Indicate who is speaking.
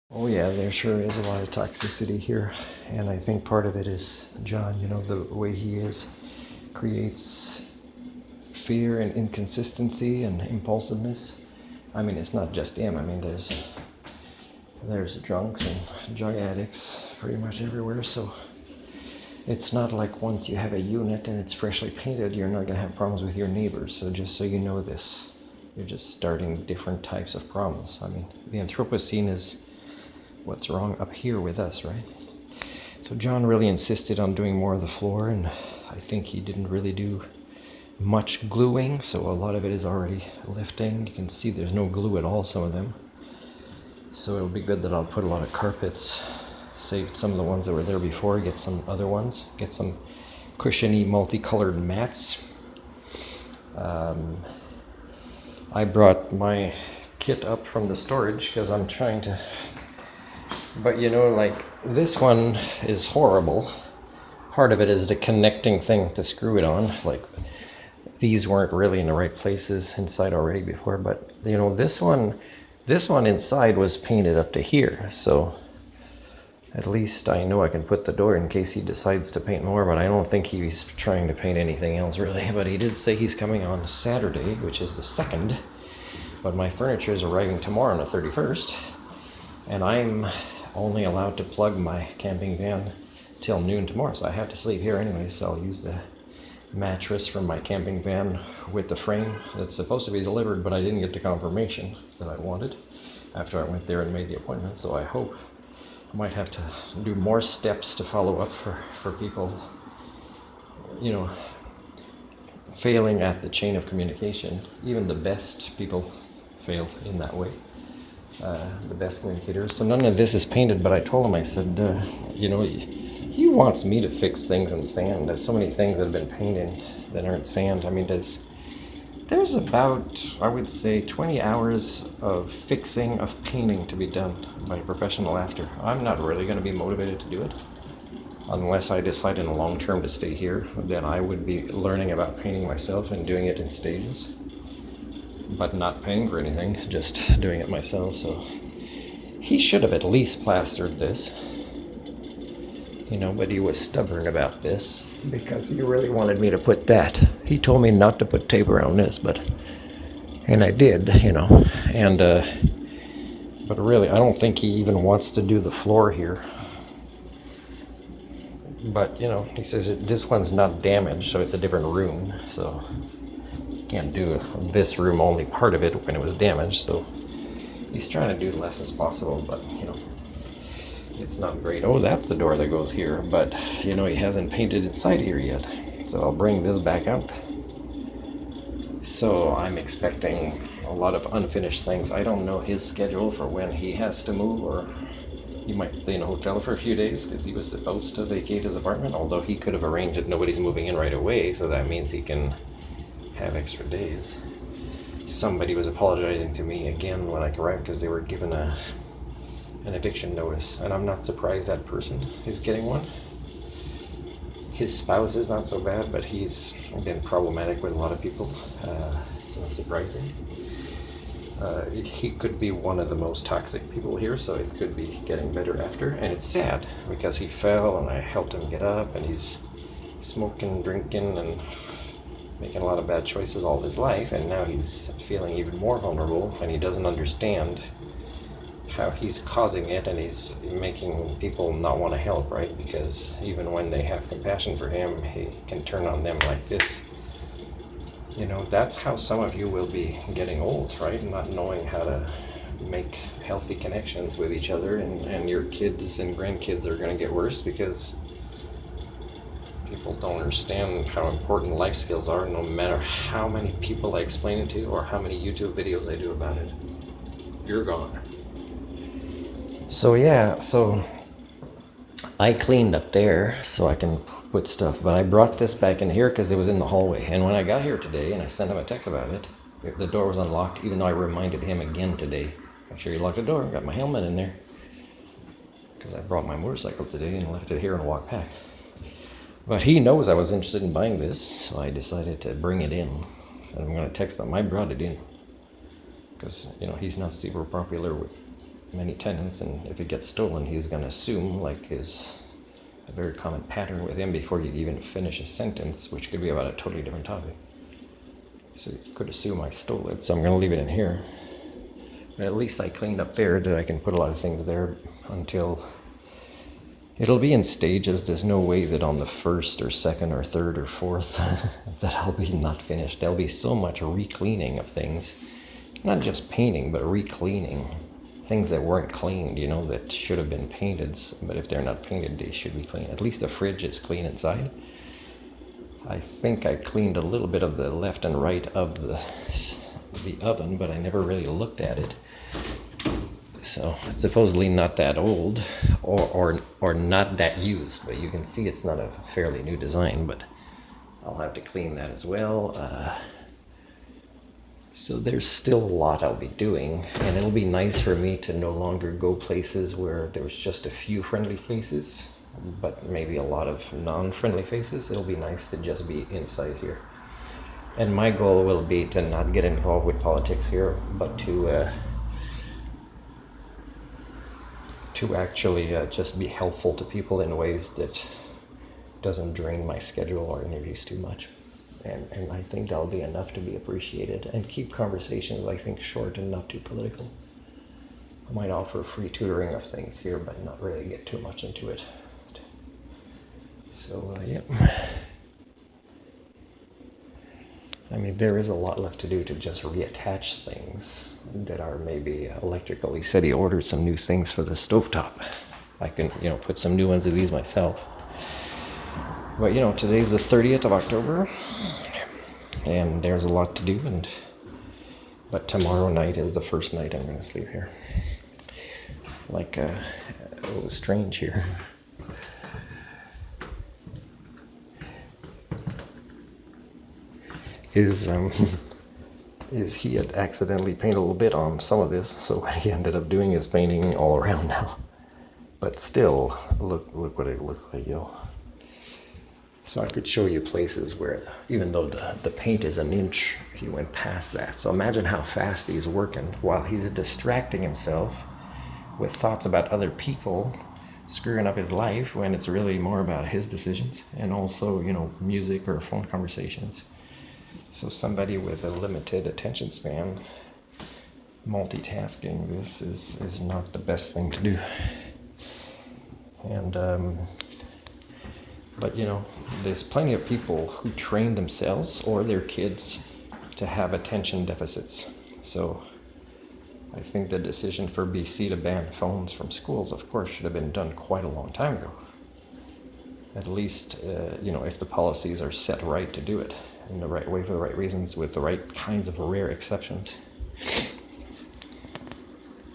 Speaker 1: Oh yeah, there sure is a lot of toxicity here, and I think part of it is John. You know, the way he is creates fear and inconsistency and impulsiveness. I mean, it's not just him. I mean, there's drunks and drug addicts pretty much everywhere. So it's not like once you have a unit and it's freshly painted, you're not gonna have problems with your neighbors. So just so you know this, you're just starting different types of problems. I mean, the Anthropocene is what's wrong up here with us, right? So John really insisted on doing more of the floor, and I think he didn't really do much gluing, so a lot of it is already lifting. You can see there's no glue at all, some of them. So it'll be good that I'll put a lot of carpets, save some of the ones that were there before, get some other ones, get some cushiony multicolored mats. I brought my kit up from the storage because I'm trying to, but you know, like this one is horrible. Part of it is the connecting thing to screw it on. Like these weren't really in the right places inside already before, but you know, this one inside was painted up to here. So at least I know I can put the door in case he decides to paint more, but I don't think he's trying to paint anything else really. But he did say he's coming on Saturday, which is the 2nd, but my furniture is arriving tomorrow on the 31st, and I'm only allowed to plug my camping van till noon tomorrow, so I have to sleep here anyway. So I'll use the mattress from my camping van with the frame that's supposed to be delivered, but I didn't get the confirmation that I wanted after I went there and made the appointment. So I hope I might have to do more steps to follow up for people, you know, failing at the chain of communication. Even the best people fail in that way. The best communicators. So none of this is painted, but I told him, I said, you know, he wants me to fix things in sand. There's so many things that have been painted that aren't sand. I mean, there's about, I would say, 20 hours of fixing, of painting to be done by a professional after. I'm not really going to be motivated to do it unless I decide in the long term to stay here. Then I would be learning about painting myself and doing it in stages, but not paying for anything, just doing it myself. So he should have at least plastered this, you know, but he was stubborn about this because he really wanted me to put that. He told me not to put tape around this, and I did, you know, and but really I don't think he even wants to do the floor here. But you know, he says this one's not damaged, so it's a different room, so can't do this room, only part of it when it was damaged. So he's trying to do the less as possible, but you know, it's not great. Oh, that's the door that goes here, but you know, he hasn't painted inside here yet, so I'll bring this back out. So I'm expecting a lot of unfinished things. I don't know his schedule for when he has to move, or he might stay in a hotel for a few days because he was supposed to vacate his apartment, although he could have arranged it. Nobody's moving in right away, so that means he can have extra days. Somebody was apologizing to me again when I arrived because they were given an eviction notice, and I'm not surprised that person is getting one. His spouse is not so bad, but he's been problematic with a lot of people. It's not surprising. He could be one of the most toxic people here, so it could be getting better after. And it's sad because he fell and I helped him get up, and he's smoking, drinking, and making a lot of bad choices all his life, and now he's feeling even more vulnerable, and he doesn't understand how he's causing it, and he's making people not want to help, right? Because even when they have compassion for him, he can turn on them like this. You know, that's how some of you will be getting old, right? Not knowing how to make healthy connections with each other, and your kids and grandkids are going to get worse because people don't understand how important life skills are, no matter how many people I explain it to or how many YouTube videos I do about it. You're gone. So yeah, so I cleaned up there so I can put stuff, but I brought this back in here because it was in the hallway. And when I got here today and I sent him a text about it, the door was unlocked, even though I reminded him again today. Make sure you lock the door. Got my helmet in there because I brought my motorcycle today and left it here and walked back. But he knows I was interested in buying this, so I decided to bring it in. And I'm going to text him. I brought it in because, you know, he's not super popular with many tenants, and if it gets stolen, he's going to assume, like is a very common pattern with him before you even finish a sentence, which could be about a totally different topic. So you could assume I stole it, so I'm going to leave it in here. But at least I cleaned up there that I can put a lot of things there until it'll be in stages. There's no way that on the first or second or third or fourth that I'll be not finished. There'll be so much re-cleaning of things, not just painting, but re-cleaning things that weren't cleaned, that should have been painted. But if they're not painted, they should be clean. At least the fridge is clean inside. I think I cleaned a little bit of the left and right of the oven, but I never really looked at it. So it's supposedly not that old or not that used, but you can see it's not a fairly new design, but I'll have to clean that as well. So there's still a lot I'll be doing, and it'll be nice for me to no longer go places where there's just a few friendly faces, but maybe a lot of non-friendly faces. It'll be nice to just be inside here. And my goal will be to not get involved with politics here, but to actually just be helpful to people in ways that doesn't drain my schedule or energies too much. And I think that'll be enough to be appreciated, and keep conversations, I think, short and not too political. I might offer free tutoring of things here, but not really get too much into it. So, yeah. I mean, there is a lot left to do to just reattach things that are maybe electrical. He said he ordered some new things for the stovetop. I can, put some new ones of these myself. But, today's the 30th of October, and there's a lot to do, but tomorrow night is the first night I'm going to sleep here. It was strange here. Is he had accidentally painted a little bit on some of this, so what he ended up doing is painting all around now. But still, look what it looks like, So I could show you places where, even though the paint is an inch, he went past that. So imagine how fast he's working while he's distracting himself with thoughts about other people screwing up his life, when it's really more about his decisions, and also, music or phone conversations. So somebody with a limited attention span, multitasking this is not the best thing to do. And but there's plenty of people who train themselves or their kids to have attention deficits. So I think the decision for BC to ban phones from schools, of course, should have been done quite a long time ago. At least, if the policies are set right to do it in the right way for the right reasons with the right kinds of rare exceptions.